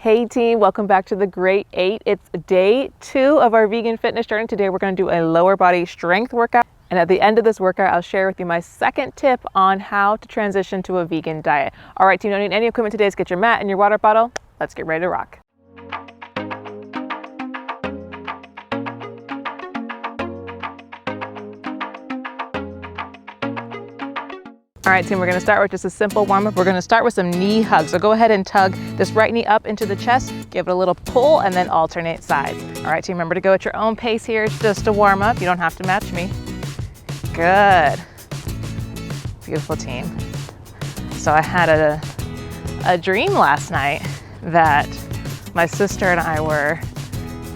Hey team, welcome back to the Great 8. It's day 2 of our vegan fitness journey. Today we're going to do a lower body strength workout. And at the end of this workout, I'll share with you my second tip on how to transition to a vegan diet. All right team, don't need any equipment today. Just get your mat and your water bottle. Let's get ready to rock. All right team, we're gonna start with just a simple warm up. We're gonna start with some knee hugs. So go ahead and tug this right knee up into the chest, give it a little pull, and then alternate sides. All right team, remember to go at your own pace here. It's just a warm up. You don't have to match me. Good. Beautiful team. So I had a dream last night that my sister and I were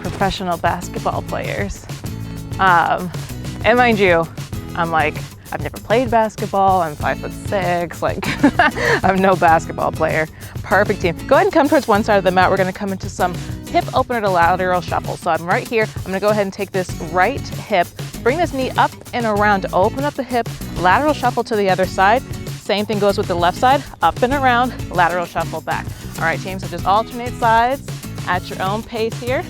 professional basketball players. And mind you, I've never played basketball. I'm 5'6", like I'm no basketball player. Perfect team. Go ahead and come towards one side of the mat. We're gonna come into some hip opener to lateral shuffle. So I'm right here. I'm gonna go ahead and take this right hip, bring this knee up and around to open up the hip, lateral shuffle to the other side. Same thing goes with the left side, up and around, lateral shuffle back. All right team, so just alternate sides at your own pace here.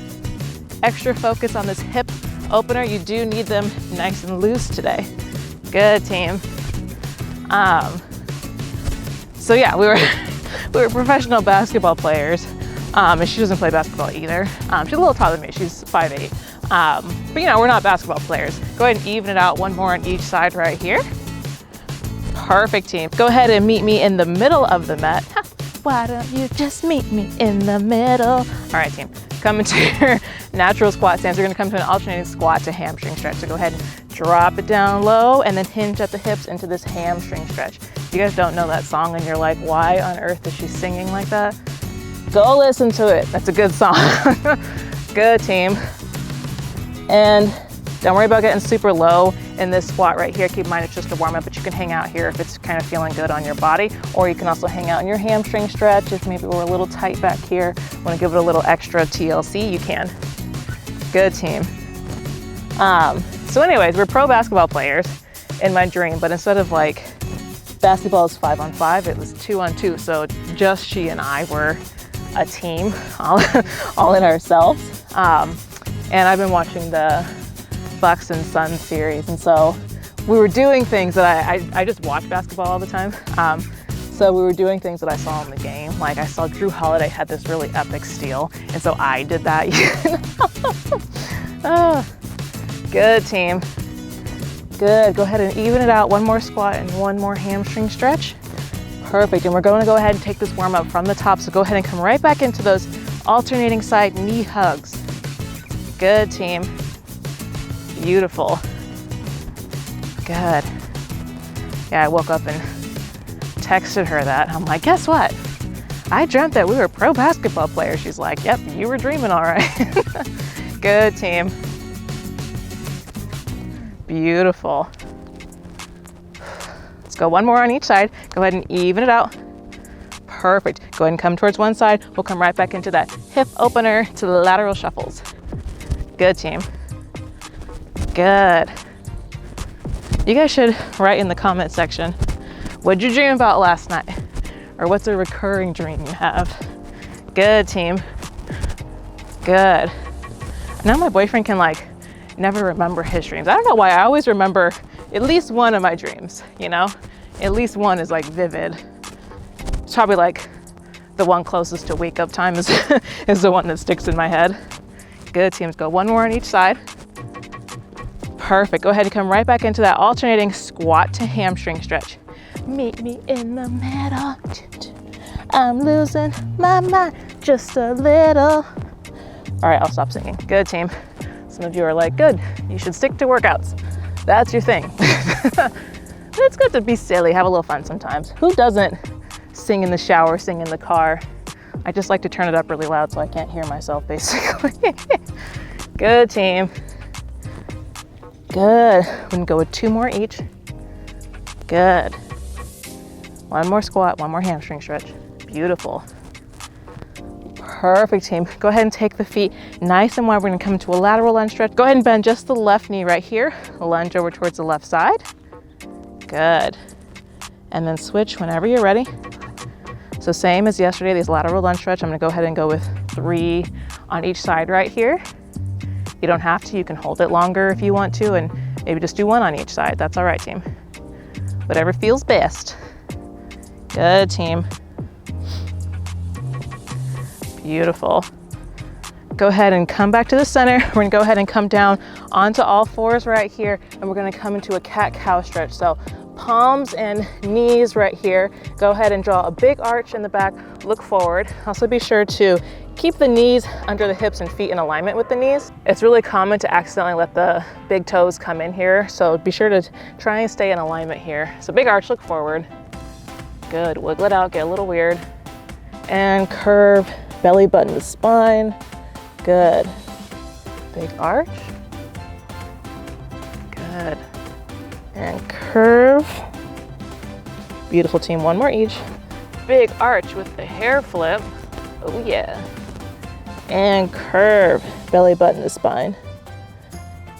Extra focus on this hip opener. You do need them nice and loose today. Good team. So yeah, we were professional basketball players. And she doesn't play basketball either. She's a little taller than me. She's 5'8". But you know, we're not basketball players. Go ahead and even it out, one more on each side right here. Perfect team. Go ahead and meet me in the middle of the mat. Why don't you just meet me in the middle? All right team, come into your natural squat stance. You're gonna come to an alternating squat to hamstring stretch. So go ahead and drop it down low and then hinge at the hips into this hamstring stretch. If you guys don't know that song and you're like, why on earth is she singing like that? Go listen to it. That's a good song. Good team. And don't worry about getting super low in this squat right here. Keep in mind it's just a warm up, but you can hang out here if it's kind of feeling good on your body, or you can also hang out in your hamstring stretch if maybe we're a little tight back here. Want to give it a little extra TLC, you can. Good team. So anyways, we're pro basketball players in my dream, but instead of like basketball is 5-on-5, it was 2-on-2. So just she and I were a team, all in ourselves. And I've been watching the Bucks and Suns series, and so we were doing things that I just watch basketball all the time. So we were doing things that I saw in the game. Like I saw Drew Holiday had this really epic steal, and so I did that. Oh, good team. Good. Go ahead and even it out. One more squat and one more hamstring stretch. Perfect. And we're going to go ahead and take this warm up from the top. So go ahead and come right back into those alternating side knee hugs. Good team. Beautiful. Good. Yeah, I woke up and texted her that. I'm like, guess what? I dreamt that we were pro basketball players. She's like, yep, you were dreaming all right. Good team. Beautiful. Let's go one more on each side. Go ahead and even it out. Perfect. Go ahead and come towards one side. We'll come right back into that hip opener to the lateral shuffles. Good team. Good. You guys should write in the comment section, what'd you dream about last night? Or what's a recurring dream you have? Good team. Good. Now my boyfriend can like never remember his dreams. I don't know why. I always remember at least one of my dreams, you know? At least one is like vivid. It's probably like the one closest to wake up time is, is the one that sticks in my head. Good teams. Go one more on each side. Perfect. Go ahead and come right back into that alternating squat to hamstring stretch. Meet me in the middle. I'm losing my mind just a little. All right, I'll stop singing. Good team. Some of you are like, good, you should stick to workouts. That's your thing. It's good to be silly, have a little fun sometimes. Who doesn't sing in the shower, sing in the car? I just like to turn it up really loud so I can't hear myself, basically. Good team. Good. We're gonna go with 2 more each. Good. One more squat, one more hamstring stretch. Beautiful. Perfect team. Go ahead and take the feet nice and wide. We're gonna come into a lateral lunge stretch. Go ahead and bend just the left knee right here. Lunge over towards the left side. Good. And then switch whenever you're ready. So So same as yesterday, these lateral lunge stretch. I'm gonna go ahead and go with 3 on each side right here. You don't have to, you can hold it longer if you want to, and maybe just do 1 on each side. That's all right, team. Whatever feels best. Good, team. Beautiful. Go ahead and come back to the center. We're gonna go ahead and come down onto all 4s right here, and we're gonna come into a cat-cow stretch. So palms and knees right here. Go ahead and draw a big arch in the back, look forward. Also be sure to keep the knees under the hips and feet in alignment with the knees. It's really common to accidentally let the big toes come in here, so be sure to try and stay in alignment here. So big arch, look forward. Good, wiggle it out, get a little weird. And curve, belly button to spine. Good. Big arch. Good. And curve. Beautiful, team. 1 more each. Big arch with the hair flip. Oh yeah. And curve, belly button to spine.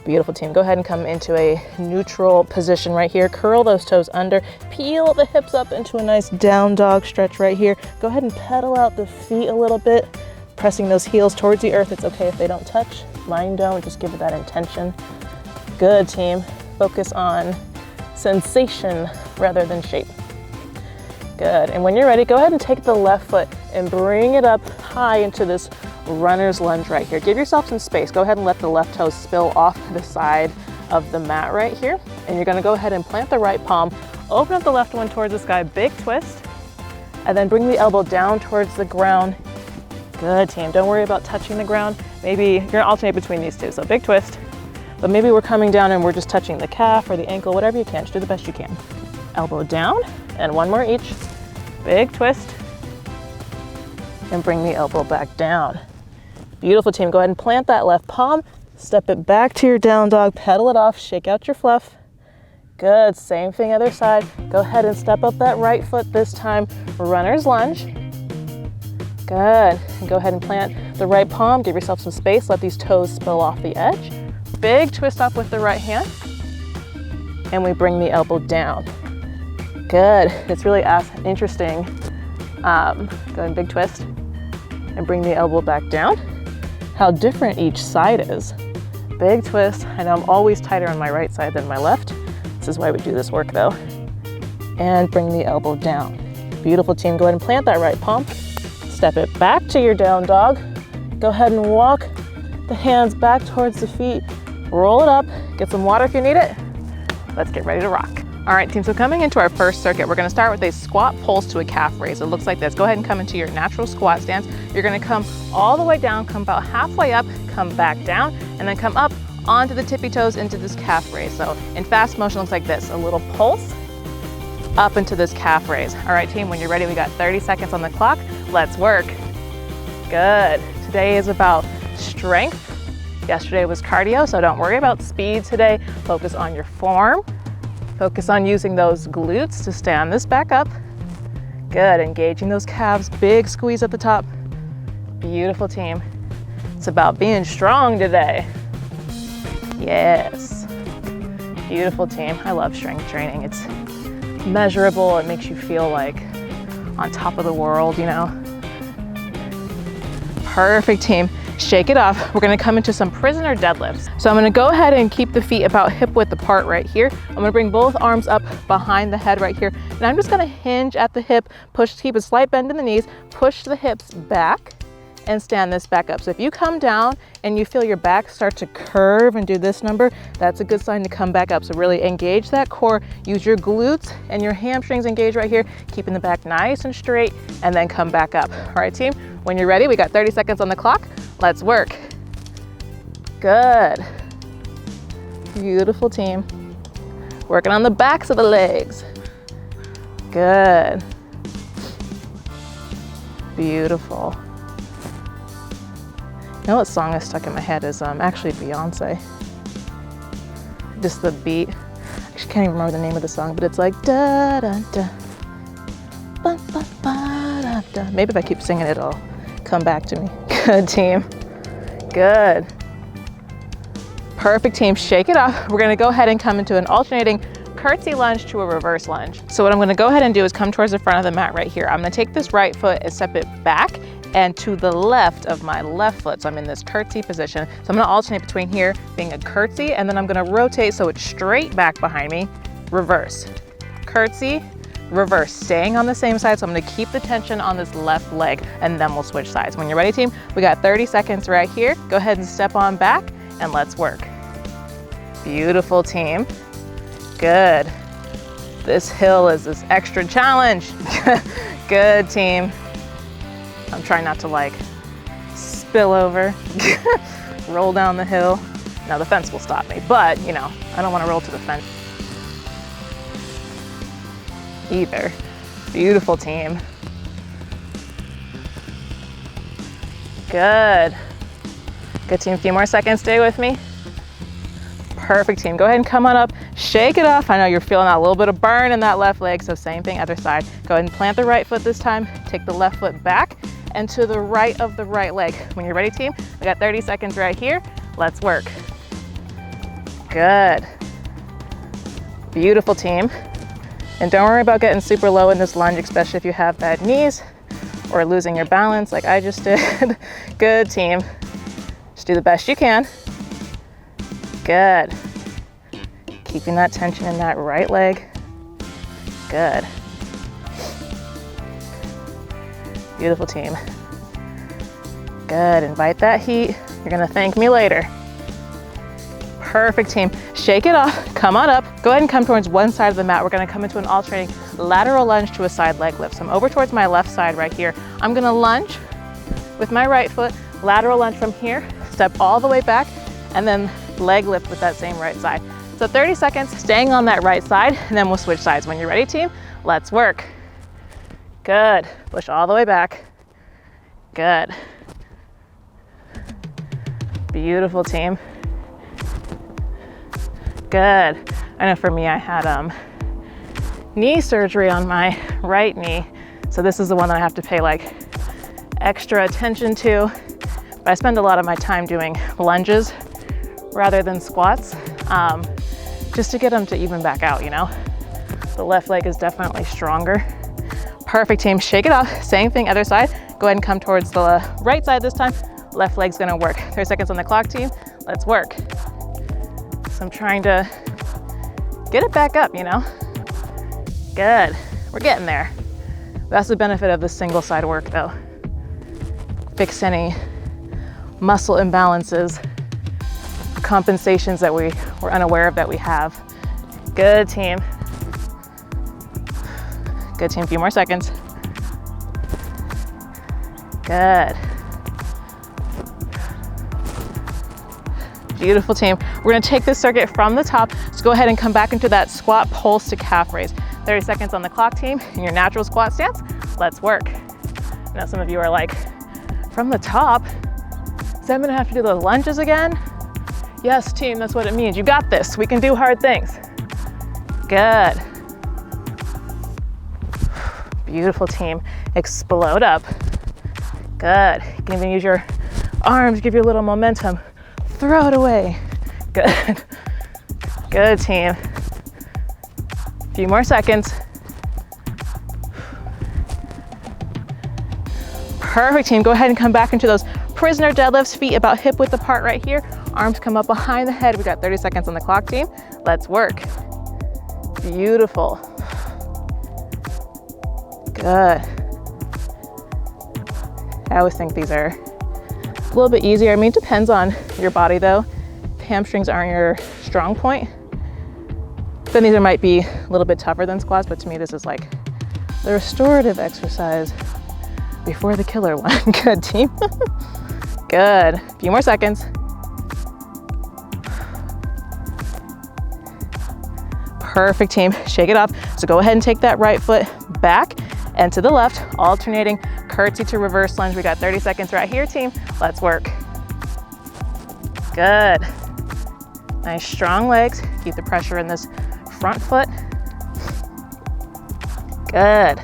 Beautiful, team. Go ahead and come into a neutral position right here. Curl those toes under. Peel the hips up into a nice down dog stretch right here. Go ahead and pedal out the feet a little bit, pressing those heels towards the earth. It's okay if they don't touch. Mine don't. Just give it that intention. Good, team. Focus on sensation rather than shape. Good. And when you're ready, go ahead and take the left foot and bring it up high into this runner's lunge right here. Give yourself some space. Go ahead and let the left toe spill off the side of the mat right here. And you're gonna go ahead and plant the right palm, open up the left one towards the sky, big twist, and then bring the elbow down towards the ground. Good, team. Don't worry about touching the ground. Maybe you're gonna alternate between these two. So big twist, but maybe we're coming down and we're just touching the calf or the ankle, whatever you can. Just do the best you can. Elbow down, and 1 more each. Big twist, and bring the elbow back down. Beautiful, team. Go ahead and plant that left palm, step it back to your down dog, pedal it off, shake out your fluff. Good, same thing other side. Go ahead and step up that right foot this time, runner's lunge. Good, and go ahead and plant the right palm, give yourself some space, let these toes spill off the edge. Big twist up with the right hand, and we bring the elbow down. Good, it's really interesting. Go ahead and big twist, and bring the elbow back down. How different each side is. Big twist. I know I'm always tighter on my right side than my left. This is why we do this work though. And bring the elbow down. Beautiful, team. Go ahead and plant that right palm. Step it back to your down dog. Go ahead and walk the hands back towards the feet. Roll it up. Get some water if you need it. Let's get ready to rock. All right, team, so coming into our first circuit, we're gonna start with a squat pulse to a calf raise. It looks like this. Go ahead and come into your natural squat stance. You're gonna come all the way down, come about halfway up, come back down, and then come up onto the tippy toes into this calf raise. So in fast motion, looks like this, a little pulse up into this calf raise. All right, team, when you're ready, we got 30 seconds on the clock. Let's work. Good. Today is about strength. Yesterday was cardio, so don't worry about speed today. Focus on your form. Focus on using those glutes to stand this back up. Good, engaging those calves, big squeeze at the top. Beautiful, team. It's about being strong today. Yes. Beautiful, team. I love strength training. It's measurable. It makes you feel like on top of the world, you know? Perfect, team. Shake it off. We're gonna come into some prisoner deadlifts. So I'm gonna go ahead and keep the feet about hip width apart right here. I'm gonna bring both arms up behind the head right here. And I'm just gonna hinge at the hip, keep a slight bend in the knees, push the hips back and stand this back up. So if you come down and you feel your back start to curve and do this number, that's a good sign to come back up. So really engage that core, use your glutes and your hamstrings engaged right here, keeping the back nice and straight, and then come back up. All right, team, when you're ready, we got 30 seconds on the clock. Let's work. Good. Beautiful, team. Working on the backs of the legs. Good. Beautiful. You know what song is stuck in my head is actually Beyonce. Just the beat. I can't even remember the name of the song, but it's like da da da, ba ba ba da da. Maybe if I keep singing it, it'll come back to me. Good, team. Good. Perfect, team. Shake it off. We're gonna go ahead and come into an alternating curtsy lunge to a reverse lunge. So what I'm gonna go ahead and do is come towards the front of the mat right here. I'm gonna take this right foot and step it back and to the left of my left foot. So I'm in this curtsy position. So I'm gonna alternate between here being a curtsy, and then I'm gonna rotate so it's straight back behind me, reverse, curtsy, reverse, staying on the same side. So I'm gonna keep the tension on this left leg, and then we'll switch sides. When you're ready, team, we got 30 seconds right here. Go ahead and step on back and let's work. Beautiful, team. Good. This hill is this extra challenge. Good, team. I'm trying not to like spill over, roll down the hill. Now the fence will stop me, but you know, I don't want to roll to the fence either. Beautiful, team. Good. Good, team. A few more seconds. Stay with me. Perfect, team. Go ahead and come on up. Shake it off. I know you're feeling that little bit of burn in that left leg, so same thing, other side. Go ahead and plant the right foot this time. Take the left foot back and to the right of the right leg. When you're ready, team, we got 30 seconds right here. Let's work. Good. Beautiful, team. And don't worry about getting super low in this lunge, especially if you have bad knees or losing your balance like I just did. Good, team. Just do the best you can. Good. Keeping that tension in that right leg. Good. Beautiful, team. Good. Invite that heat. You're gonna thank me later. Perfect, team. Shake it off. Come on up. Go ahead and come towards one side of the mat. We're gonna come into an alternating lateral lunge to a side leg lift. So I'm over towards my left side right here. I'm gonna lunge with my right foot, lateral lunge from here, step all the way back, and then leg lift with that same right side. So 30 seconds, staying on that right side, and then we'll switch sides. When you're ready, team, let's work. Good. Push all the way back. Good. Beautiful, team. Good. I know for me, I had knee surgery on my right knee. So this is the one that I have to pay like extra attention to. But I spend a lot of my time doing lunges rather than squats, just to get them to even back out, you know? The left leg is definitely stronger. Perfect, team. Shake it off. Same thing, other side. Go ahead and come towards the right side this time. Left leg's gonna work. 30 seconds on the clock, team. Let's work. So I'm trying to get it back up, you know? Good. We're getting there. That's the benefit of the single side work though. Fix any muscle imbalances, compensations that we're unaware of that we have. Good, team. Good, team. A few more seconds. Good. Beautiful, team. We're gonna take this circuit from the top. So go ahead and come back into that squat pulse to calf raise. 30 seconds on the clock, team. In your natural squat stance, let's work. Now some of you are like, from the top, so I'm gonna have to do the lunges again? Yes, team, that's what it means. You got this. We can do hard things. Good. Beautiful, team. Explode up. Good. You can even use your arms, give you a little momentum. Throw it away. Good. Good, team. A few more seconds. Perfect, team. Go ahead and come back into those prisoner deadlifts, feet about hip width apart right here. Arms come up behind the head. We got 30 seconds on the clock, team. Let's work. Beautiful. Good. I always think these are a little bit easier. I mean, it depends on your body though. If hamstrings aren't your strong point, then these might be a little bit tougher than squats, but to me, this is like the restorative exercise before the killer one. Good, team. Good. A few more seconds. Perfect, team. Shake it off. So go ahead and take that right foot back and to the left, alternating curtsy to reverse lunge. We got 30 seconds right here, team. Let's work. Good. Nice strong legs. Keep the pressure in this front foot. Good.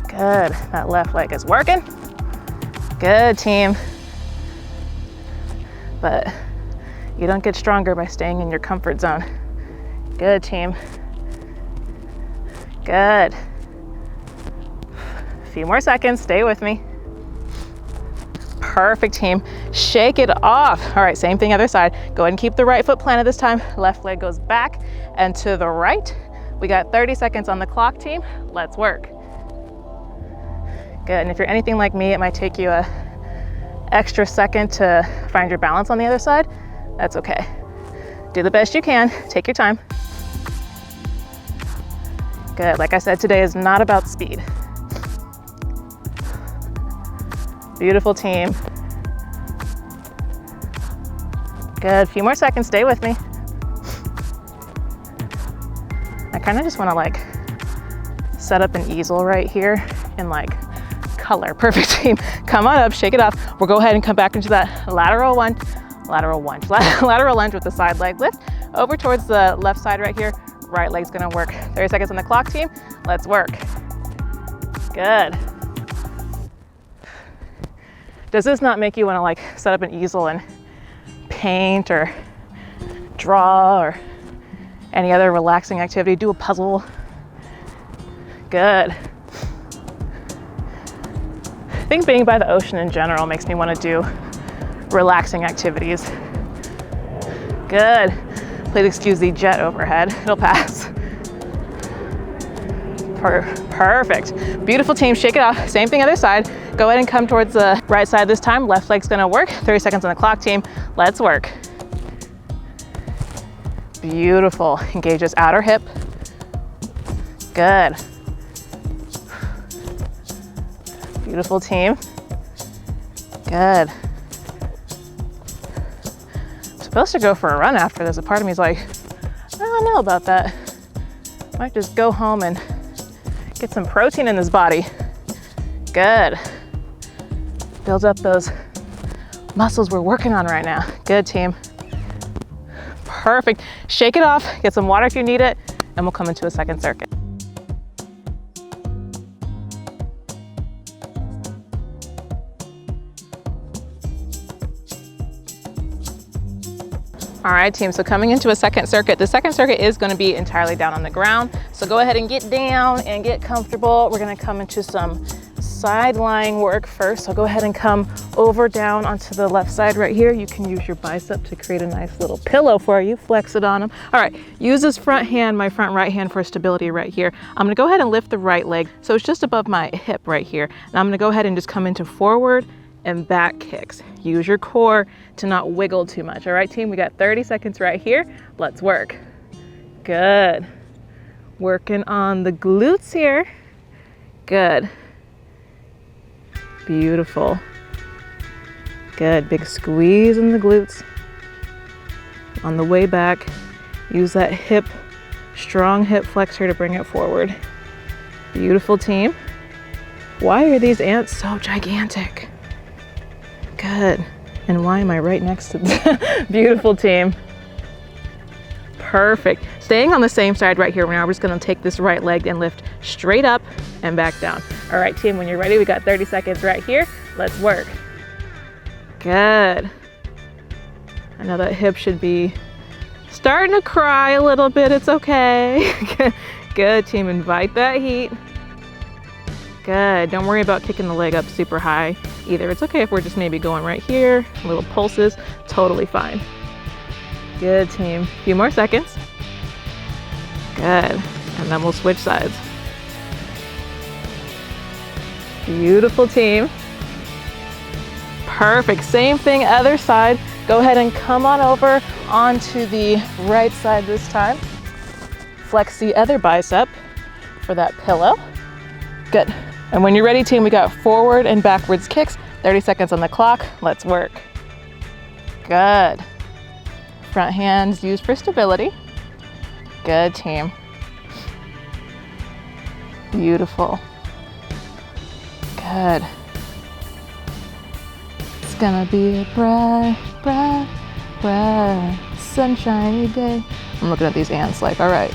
Good. That left leg is working. Good, team. But You don't get stronger by staying in your comfort zone. Good, team. Good. A few more seconds, stay with me. Perfect, team. Shake it off. All right, same thing other side. Go ahead and keep the right foot planted this time. Left leg goes back and to the right. We got 30 seconds on the clock, team. Let's work. Good, and if you're anything like me, it might take you a extra second to find your balance on the other side. That's okay. Do the best you can, take your time. Good, like I said, today is not about speed. Beautiful, team. Good, few more seconds, stay with me. I kind of just want to like set up an easel right here in like color. Perfect, team. Come on up, shake it off. We'll go ahead and come back into that lateral lunge with the side leg lift over towards the left side right here. Right leg's gonna work. 30 seconds on the clock, team. Let's work. Good. Does this not make you want to like set up an easel and paint or draw or any other relaxing activity? Do a puzzle. Good. I think being by the ocean in general makes me want to do relaxing activities. Good. Please excuse the jet overhead. It'll pass. Perfect. Beautiful, team. Shake it off. Same thing other side. Go ahead and come towards the right side this time. Left leg's gonna work. 30 seconds on the clock, team. Let's work. Beautiful. Engage this outer hip. Good. Beautiful, team. Good. I'm supposed to go for a run after this. A part of me is like, I don't know about that. Might just go home and get some protein in this body. Good. Build up those muscles we're working on right now. Good, team. Perfect. Shake it off, get some water if you need it, and we'll come into a second circuit. All right, team, so coming into a second circuit. The second circuit is gonna be entirely down on the ground. So go ahead and get down and get comfortable. We're gonna come into some side lying work first. So go ahead and come over down onto the left side right here. You can use your bicep to create a nice little pillow for you. Flex it on them. All right, use this front hand, my front right hand for stability right here. I'm gonna go ahead and lift the right leg. So it's just above my hip right here. And I'm gonna go ahead and just come into forward and back kicks. Use your core to not wiggle too much. All right, team, we got 30 seconds right here. Let's work. Good. Working on the glutes here. Good. Beautiful. Good, big squeeze in the glutes. On the way back, use that hip, strong hip flexor to bring it forward. Beautiful, team. Why are these ants so gigantic? Good. And why am I right next to them? Beautiful, team. Perfect. Staying on the same side right here, now we're just gonna take this right leg and lift straight up and back down. All right, team, when you're ready, we got 30 seconds right here. Let's work. Good. I know that hip should be starting to cry a little bit. It's okay. Good, team. Invite that heat. Good. Don't worry about kicking the leg up super high either. It's okay if we're just maybe going right here, little pulses, totally fine. Good, team. A few more seconds. Good. And then we'll switch sides. Beautiful, team. Perfect. Same thing, other side. Go ahead and come on over onto the right side this time. Flex the other bicep for that pillow. Good. And when you're ready, team, we got forward and backwards kicks. 30 seconds on the clock. Let's work. Good. Front hands used for stability. Good, team. Beautiful. Good. It's gonna be a bright, bright, bright, sunshiny day. I'm looking at these ants like, all right,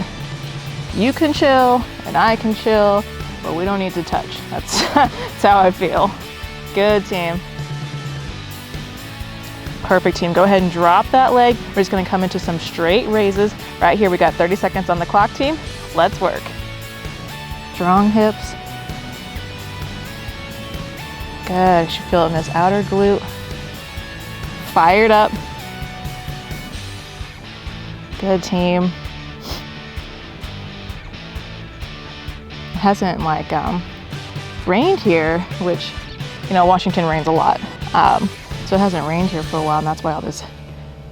you can chill and I can chill, but we don't need to touch. That's how I feel. Good, team. Perfect, team. Go ahead and drop that leg. We're just gonna come into some straight raises. Right here, we got 30 seconds on the clock, team. Let's work. Strong hips. Good, you should feel it in this outer glute. Fired up. Good, team. It hasn't like rained here, which, you know, Washington rains a lot. So it hasn't rained here for a while, and that's why all this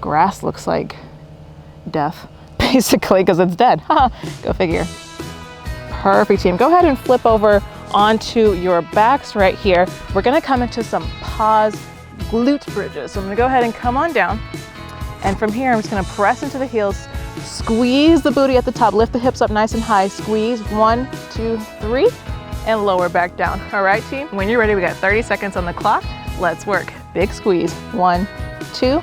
grass looks like death, basically, because it's dead. Go figure. Perfect, team. Go ahead and flip over onto your backs right here. We're gonna come into some pause glute bridges. So I'm gonna go ahead and come on down. And from here, I'm just gonna press into the heels, squeeze the booty at the top, lift the hips up nice and high, squeeze, 1, 2, 3, and lower back down. All right, team? When you're ready, we got 30 seconds on the clock. Let's work. Big squeeze, 1, 2,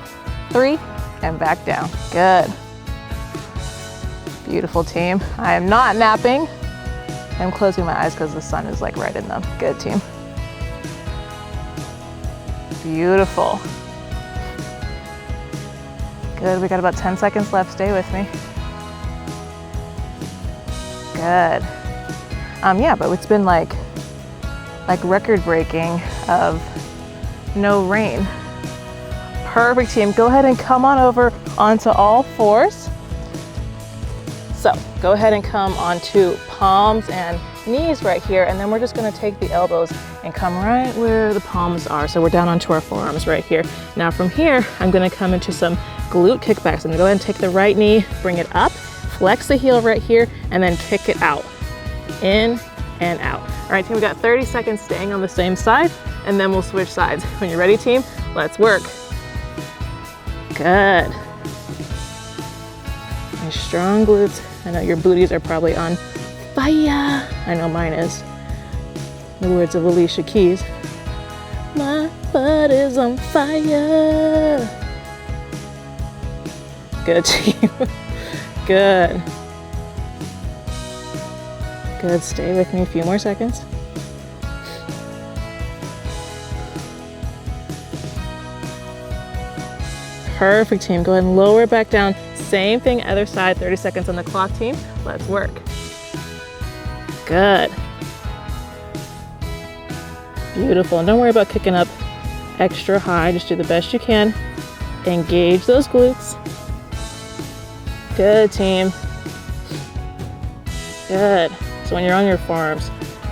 3, and back down. Good. Beautiful, team. I am not napping. I'm closing my eyes because the sun is like right in them. Good, team. Beautiful. Good, we got about 10 seconds left. Stay with me. Good. Yeah, but it's been like record breaking of no rain. Perfect, team. Go ahead and come on over onto all fours. So go ahead and come onto palms and knees right here, and then we're just gonna take the elbows and come right where the palms are. So we're down onto our forearms right here. Now from here, I'm gonna come into some glute kickbacks. I'm gonna go ahead and take the right knee, bring it up, flex the heel right here, and then kick it out. In and out. All right, team, we got 30 seconds staying on the same side, and then we'll switch sides. When you're ready, team, let's work. Good. Nice strong glutes. I know your booties are probably on fire. I know mine is. The words of Alicia Keys. My butt is on fire. Good, team. Good. Good, stay with me a few more seconds. Perfect, team. Go ahead and lower it back down. Same thing, other side, 30 seconds on the clock, team. Let's work. Good. Beautiful, and don't worry about kicking up extra high. Just do the best you can. Engage those glutes. Good, team. Good. So when you're on your forearms,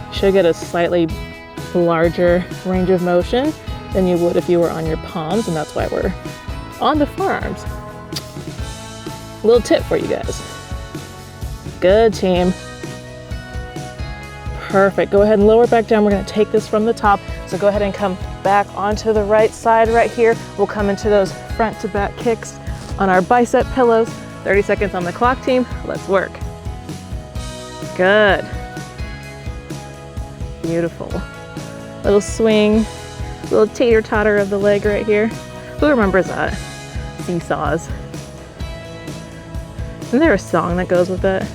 you should get a slightly larger range of motion than you would if you were on your palms, and that's why we're on the forearms. Little tip for you guys. Good, team. Perfect. Go ahead and lower back down. We're going to take this from the top. So go ahead and come back onto the right side right here. We'll come into those front to back kicks on our bicep pillows. 30 seconds on the clock, team. Let's work. Good. Beautiful. Little swing, little tater totter of the leg right here. Who remembers that? Seesaws. Isn't there a song that goes with that?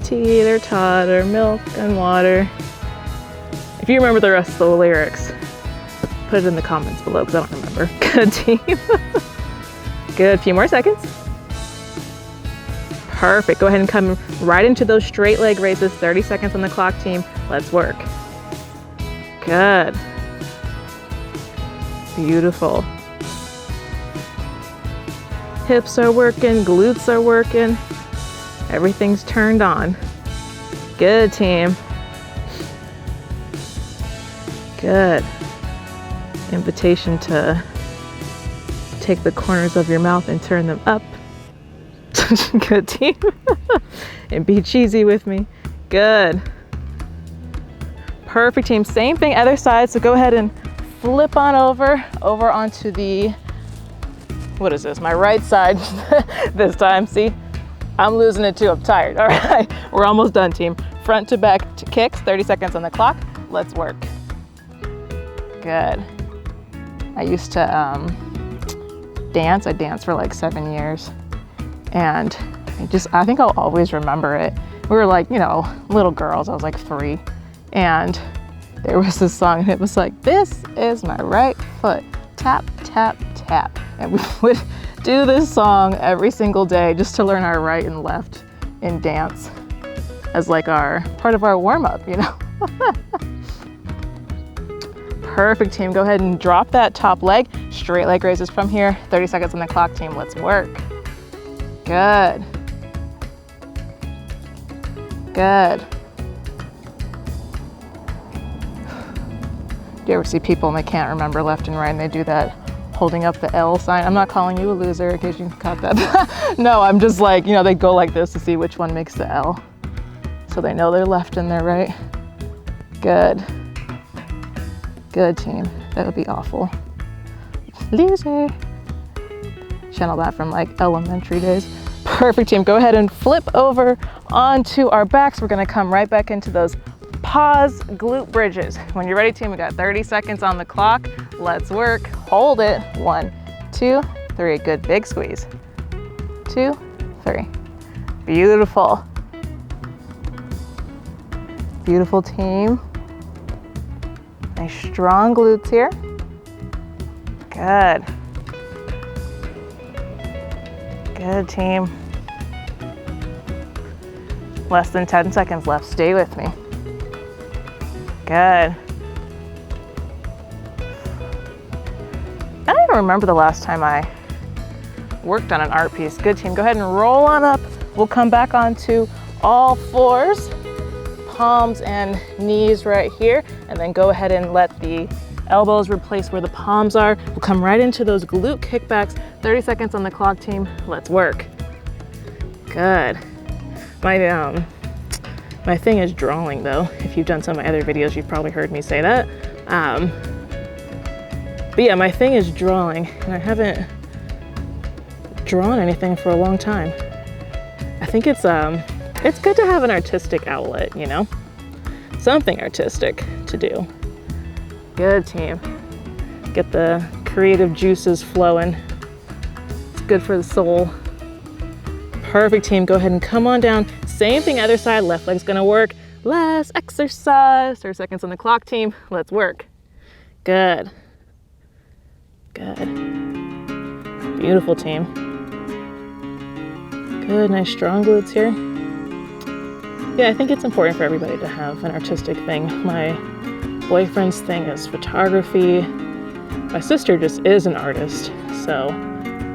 Teeter totter, milk and water. If you remember the rest of the lyrics, put it in the comments below because I don't remember. Good, team. Good, few more seconds. Perfect, go ahead and come right into those straight leg raises. 30 seconds on the clock, team. Let's work. Good. Beautiful. Hips are working, glutes are working. Everything's turned on. Good, team. Good. Invitation to take the corners of your mouth and turn them up. Good, team. And be cheesy with me. Good. Perfect, team. Same thing, other side. So go ahead and flip on over onto the, what is this? My right side this time. See? I'm losing it too, I'm tired. All right, we're almost done, team. Front to back to kicks, 30 seconds on the clock. Let's work. Good. I used to dance. I danced for like 7 years. And I think I'll always remember it. We were like, you know, little girls. I was like 3. And there was this song and it was like, this is my right foot. Tap, tap, tap. And we would do this song every single day just to learn our right and left in dance as like part of our warm-up, you know? Perfect, team. Go ahead and drop that top leg. Straight leg raises from here. 30 seconds on the clock, team. Let's work. Good. Good. Do you ever see people and they can't remember left and right and they do that holding up the L sign? I'm not calling you a loser in case you caught that. No, I'm just like, you know, they go like this to see which one makes the L. So they know their left and their right. Good. Good, team. That would be awful. Loser. Channel that from like elementary days. Perfect, team. Go ahead and flip over onto our backs. We're gonna come right back into those pause glute bridges. When you're ready, team, we got 30 seconds on the clock. Let's work. Hold it. 1, 2, 3. Good, big squeeze. 2, 3. Beautiful. Beautiful, team. Nice strong glutes here. Good. Good, team. Less than 10 seconds left. Stay with me. Good. I don't even remember the last time I worked on an art piece. Good, team. Go ahead and roll on up. We'll come back onto all fours, palms and knees right here, and then go ahead and let the elbows replace where the palms are. We'll come right into those glute kickbacks. 30 seconds on the clock, team. Let's work. Good. My thing is drawing though. If you've done some of my other videos, you've probably heard me say that. But yeah, my thing is drawing, and I haven't drawn anything for a long time. I think it's good to have an artistic outlet, you know? Something artistic to do. Good, team. Get the creative juices flowing. It's good for the soul. Perfect, team. Go ahead and come on down. Same thing, other side. Left leg's gonna work. Last exercise. 30 seconds on the clock, team. Let's work. Good. Good. Beautiful, team. Good, nice strong glutes here. Yeah, I think it's important for everybody to have an artistic thing. My boyfriend's thing is photography. My sister just is an artist, so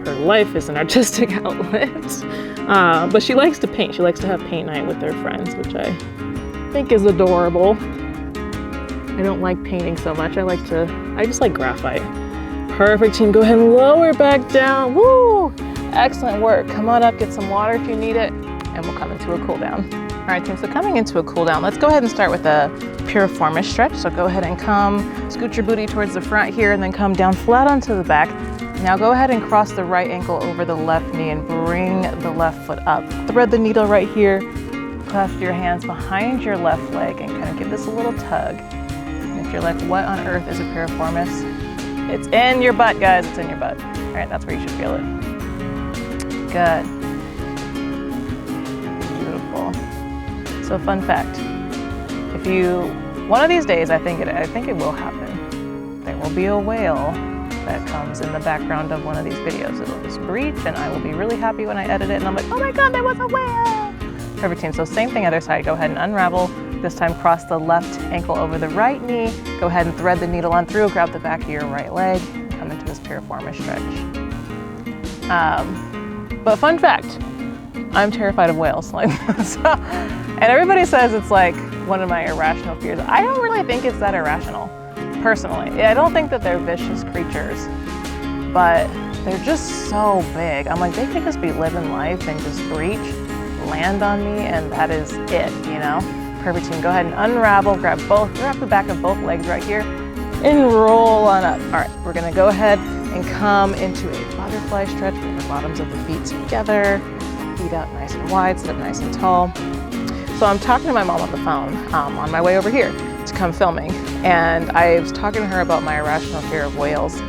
her life is an artistic outlet. But she likes to paint. She likes to have paint night with her friends, which I think is adorable. I don't like painting so much. I just like graphite. Perfect, team. Go ahead and lower back down. Woo! Excellent work. Come on up, get some water if you need it, and we'll come into a cool down. All right, team, so coming into a cool down, let's go ahead and start with a piriformis stretch. So go ahead and come, scoot your booty towards the front here, and then come down flat onto the back. Now go ahead and cross the right ankle over the left knee and bring the left foot up. Thread the needle right here. Clasp your hands behind your left leg and kind of give this a little tug. And if you're like, what on earth is a piriformis? It's in your butt, guys. It's in your butt. All right, that's where you should feel it. Good. Beautiful. So fun fact, one of these days, I think it will happen. There will be a whale that comes in the background of one of these videos. It'll just breach, and I will be really happy when I edit it, and I'm like, oh my God, there was a whale. Perfect, team. So same thing, other side. Go ahead and unravel. This time, cross the left ankle over the right knee. Go ahead and thread the needle on through. Grab the back of your right leg. Come into this piriformis stretch. But fun fact, I'm terrified of whales. And everybody says it's like one of my irrational fears. I don't really think it's that irrational, personally. I don't think that they're vicious creatures, but they're just so big. I'm like, they could just be living life and just breach, land on me, and that is it, you know? Perfect, team. Go ahead and unravel, grab the back of both legs right here, and roll on up. All right, we're gonna go ahead and come into a butterfly stretch. Bring the bottoms of the feet together, feet out nice and wide, sit up nice and tall. So I'm talking to my mom on the phone on my way over here to come filming, and I was talking to her about my irrational fear of whales,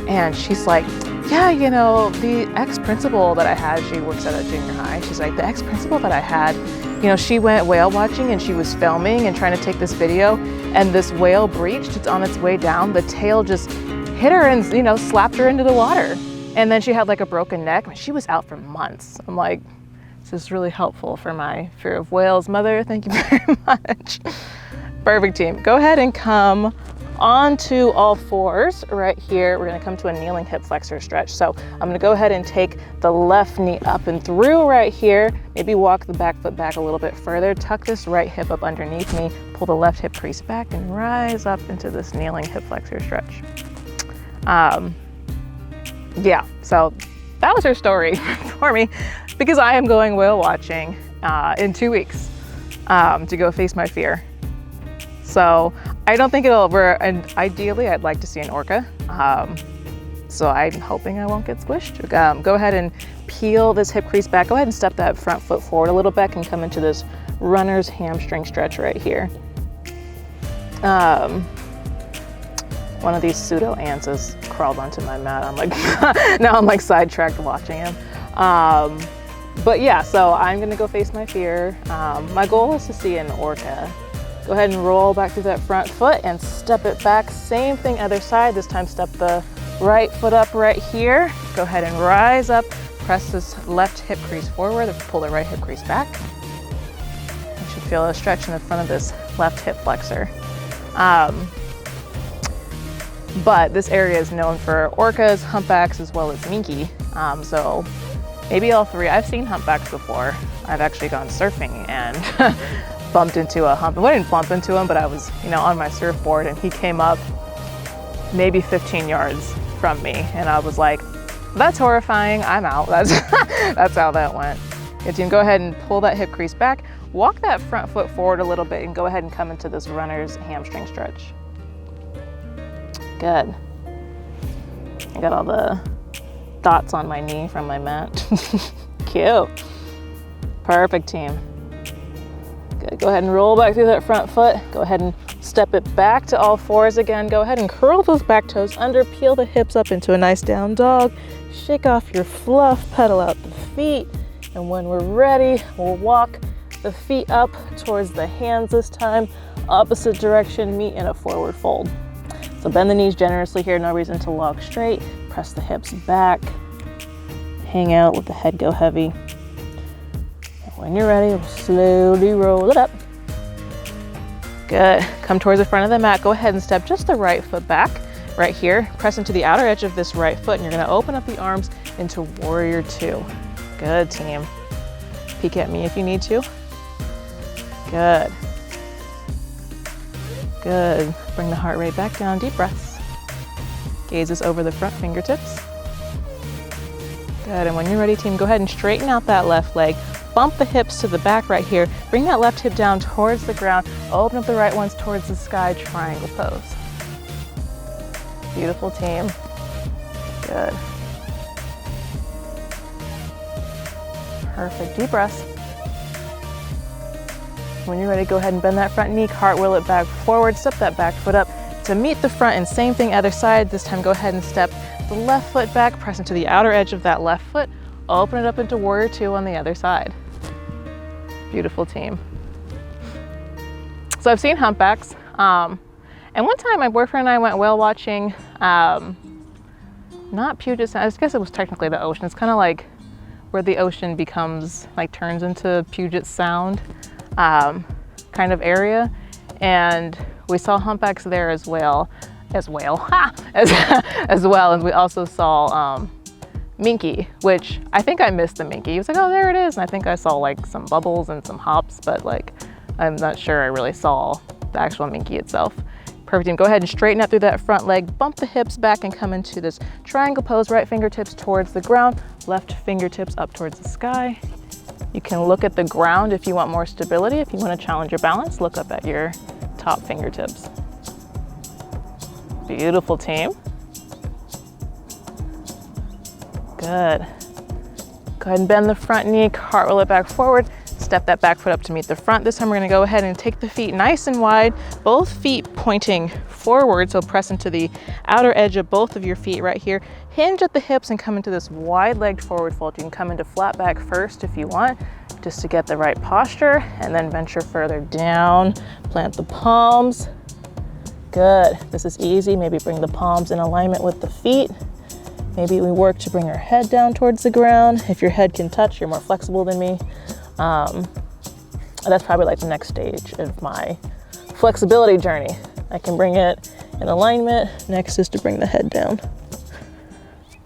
and she's like, yeah, you know, the ex-principal that I had, she works at a junior high, she's like, the ex-principal that I had, you know, she went whale watching and she was filming and trying to take this video, and this whale breached. It's on its way down. The tail just hit her and, you know, slapped her into the water. And then she had like a broken neck. She was out for months. I'm like, this is really helpful for my fear of whales mother. Thank you very much. Perfect, team. Go ahead and come onto all fours right here. We're gonna come to a kneeling hip flexor stretch. So I'm gonna go ahead and take the left knee up and through right here. Maybe walk the back foot back a little bit further. Tuck this right hip up underneath me. Pull the left hip crease back and rise up into this kneeling hip flexor stretch. Yeah, so that was her story for me, because I am going whale watching in 2 weeks to go face my fear. So I don't think it'll, and ideally I'd like to see an orca. So I'm hoping I won't get squished. Go ahead and peel this hip crease back. Go ahead and step that front foot forward a little bit and come into this runner's hamstring stretch right here. One of these pseudo ants has crawled onto my mat. I'm like, now I'm like sidetracked watching him. But yeah, so I'm gonna go face my fear. My goal is to see an orca. Go ahead and roll back through that front foot and step it back. Same thing other side. This time step the right foot up right here. Go ahead and rise up. Press this left hip crease forward. Pull the right hip crease back. You should feel a stretch in the front of this left hip flexor. But this area is known for orcas, humpbacks, as well as minke. So maybe all three. I've seen humpbacks before. I've actually gone surfing and bumped into a hump. Well, I didn't bump into him, but I was, on my surfboard, and he came up maybe 15 yards from me, and I was like, that's horrifying, I'm out. That's how that went. Okay, team, go ahead and pull that hip crease back, walk that front foot forward a little bit, and go ahead and come into this runner's hamstring stretch. Good. I got all the dots on my knee from my mat. Cute. Perfect, team. Good. Go ahead and roll back through that front foot. Go ahead and step it back to all fours again. Go ahead and curl those back toes under, peel the hips up into a nice down dog. Shake off your fluff, pedal out the feet. And when we're ready, we'll walk the feet up towards the hands this time. Opposite direction, meet in a forward fold. So bend the knees generously here, no reason to walk straight. Press the hips back. Hang out, let the head go heavy. When you're ready, we'll slowly roll it up. Good. Come towards the front of the mat. Go ahead and step just the right foot back right here. Press into the outer edge of this right foot, and you're gonna open up the arms into warrior two. Good, team. Peek at me if you need to. Good. Good. Bring the heart rate back down, deep breaths. Gazes over the front fingertips. Good, and when you're ready, team, go ahead and straighten out that left leg. Bump the hips to the back right here. Bring that left hip down towards the ground. Open up the right ones towards the sky, triangle pose. Beautiful, team. Good. Perfect, deep breaths. When you're ready, go ahead and bend that front knee, cartwheel it back forward, step that back foot up to meet the front, and same thing other side. This time go ahead and step the left foot back, press into the outer edge of that left foot, open it up into warrior two on the other side. Beautiful, team. So I've seen humpbacks, and one time my boyfriend and I went whale watching, not Puget Sound, I guess it was technically the ocean. It's kind of like where the ocean becomes, like turns into Puget Sound kind of area. And we saw humpbacks there as well. And we also saw minke, which I think I missed the minke. He was like, oh, there it is. And I think I saw like some bubbles and some hops, but like, I'm not sure I really saw the actual minke itself. Perfect, team. Go ahead and straighten out through that front leg, bump the hips back and come into this triangle pose, right fingertips towards the ground, left fingertips up towards the sky. You can look at the ground if you want more stability. If you want to challenge your balance, look up at your top fingertips. Beautiful, team. Good. Go ahead and bend the front knee, cartwheel it back forward, step that back foot up to meet the front. This time we're gonna go ahead and take the feet nice and wide, both feet pointing forward, so press into the outer edge of both of your feet right here. Hinge at the hips and come into this wide-legged forward fold. You can come into flat back first if you want, just to get the right posture, and then venture further down. Plant the palms. Good. This is easy. Maybe bring the palms in alignment with the feet. Maybe we work to bring our head down towards the ground. If your head can touch, you're more flexible than me. That's probably like the next stage of my flexibility journey. I can bring it in alignment. Next is to bring the head down.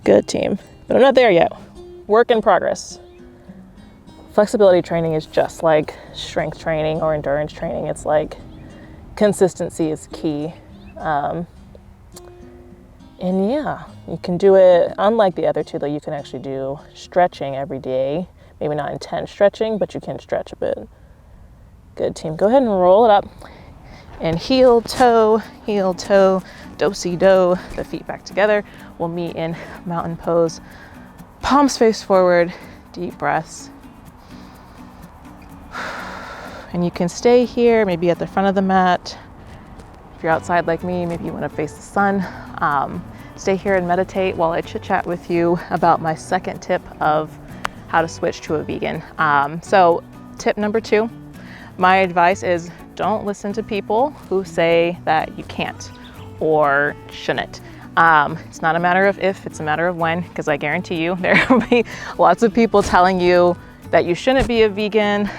Good, team. But I'm not there yet. Work in progress. Flexibility training is just like strength training or endurance training. It's like consistency is key. And yeah, you can do it, unlike the other two though, you can actually do stretching every day. Maybe not intense stretching, but you can stretch a bit. Good, team. Go ahead and roll it up. And heel, toe, do-si-do, the feet back together. We'll meet in mountain pose. Palms face forward, deep breaths. And you can stay here, maybe at the front of the mat. If you're outside like me, maybe you want to face the sun. Stay here and meditate while I chit chat with you about my second tip of how to switch to a vegan. So tip number 2, my advice is don't listen to people who say that you can't or shouldn't. It's not a matter of if, it's a matter of when, because I guarantee you there will be lots of people telling you that you shouldn't be a vegan,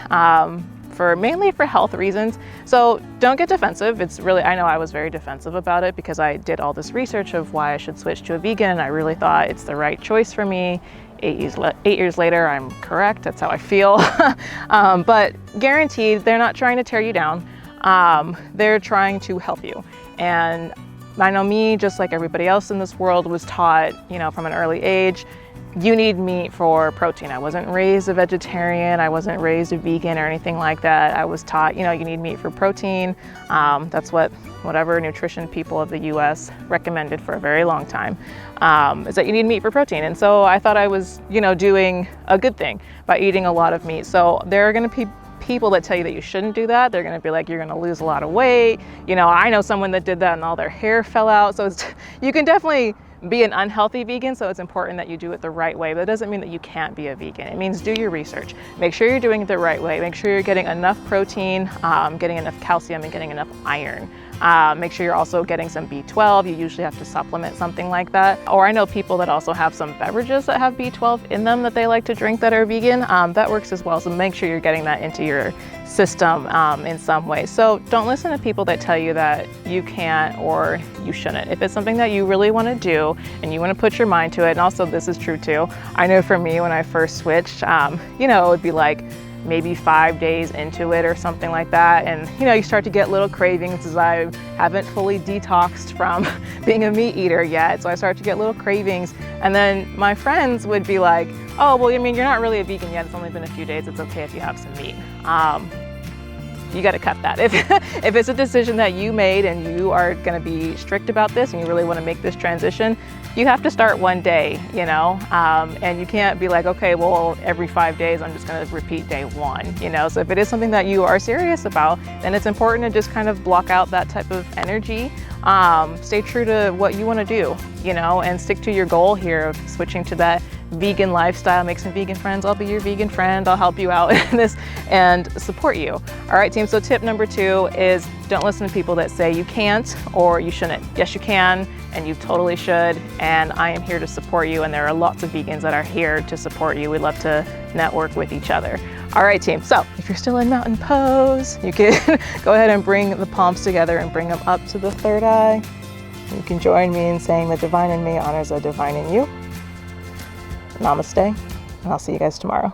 mainly for health reasons. So don't get defensive. It's really, I know I was very defensive about it because I did all this research of why I should switch to a vegan, and I really thought it's the right choice for me. 8 years later, I'm correct. That's how I feel. But guaranteed, they're not trying to tear you down. They're trying to help you. And I know me, just like everybody else in this world, was taught, from an early age, you need meat for protein. I wasn't raised a vegetarian. I wasn't raised a vegan or anything like that. I was taught, you need meat for protein. That's whatever nutrition people of the US recommended for a very long time, is that you need meat for protein. And so I thought I was, doing a good thing by eating a lot of meat. So there are gonna be people that tell you that you shouldn't do that. They're gonna be like, you're gonna lose a lot of weight. I know someone that did that and all their hair fell out. So you can definitely be an unhealthy vegan, so it's important that you do it the right way, but it doesn't mean that you can't be a vegan. It means do your research. Make sure you're doing it the right way. Make sure you're getting enough protein, getting enough calcium, and getting enough iron. Make sure you're also getting some B12. You usually have to supplement something like that. Or I know people that also have some beverages that have B12 in them that they like to drink that are vegan. That works as well, so make sure you're getting that into your system in some way. So don't listen to people that tell you that you can't or you shouldn't. If it's something that you really want to do and you want to put your mind to it, and also this is true too, I know for me when I first switched, it would be like maybe 5 days into it or something like that, and you start to get little cravings, as I haven't fully detoxed from being a meat eater yet, so I start to get little cravings, and then my friends would be like, oh well, you're not really a vegan yet, it's only been a few days, it's okay if you have some meat. You got to cut that. If it's a decision that you made and you are going to be strict about this and you really want to make this transition, you have to start one day, and you can't be like, okay, well, every 5 days I'm just going to repeat day 1, So if it is something that you are serious about, then it's important to just kind of block out that type of energy. Stay true to what you want to do, and stick to your goal here of switching to that vegan lifestyle. Make some vegan friends. I'll be your vegan friend. I'll help you out in this and support you. All right, team. So tip number 2 is don't listen to people that say you can't or you shouldn't. Yes, you can, and you totally should. And I am here to support you. And there are lots of vegans that are here to support you. We love to network with each other. All right, team. So if you're still in mountain pose, you can go ahead and bring the palms together and bring them up to the third eye. You can join me in saying the divine in me honors the divine in you. Namaste, and I'll see you guys tomorrow.